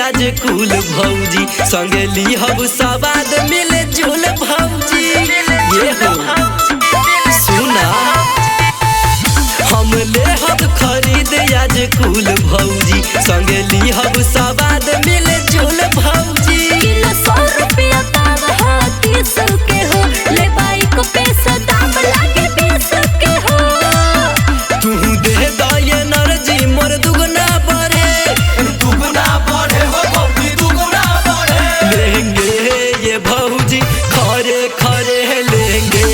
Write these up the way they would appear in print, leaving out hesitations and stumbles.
आज कुल भौजी संगे ली हब सवाद मिले जुल भौजी। ये हो सुना हम ले हब खरीद आज कुल भौजी संगे ली हब सवाद मिले जुल भौजी। किलो 100 रुपया दाम हो 30 के हो ले बाइक पैसा दाम लागे 20 के हो। तू दे दये नरजी मोर दुगना बढ़े हो भौजी दुगना बढ़े। लेंगे ये भौजी खरे खरे लेंगे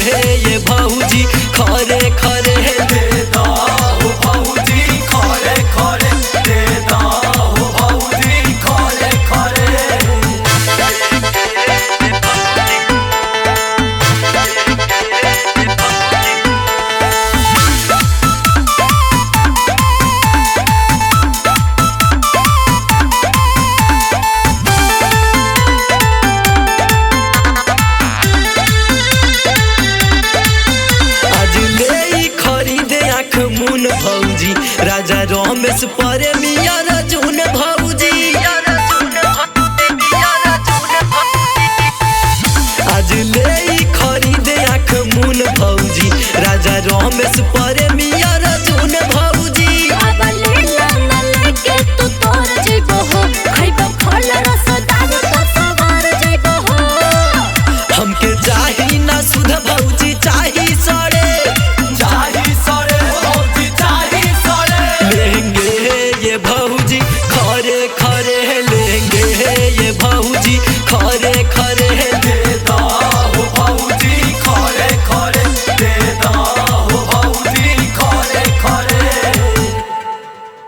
ये भौजी खरे खरे दे दो भौजी खरे खरे दे दो भौजी खरे खरे। खरीदे आँख मुन भौजी राजा रमेश प्रेमी अर्जुन भौजी।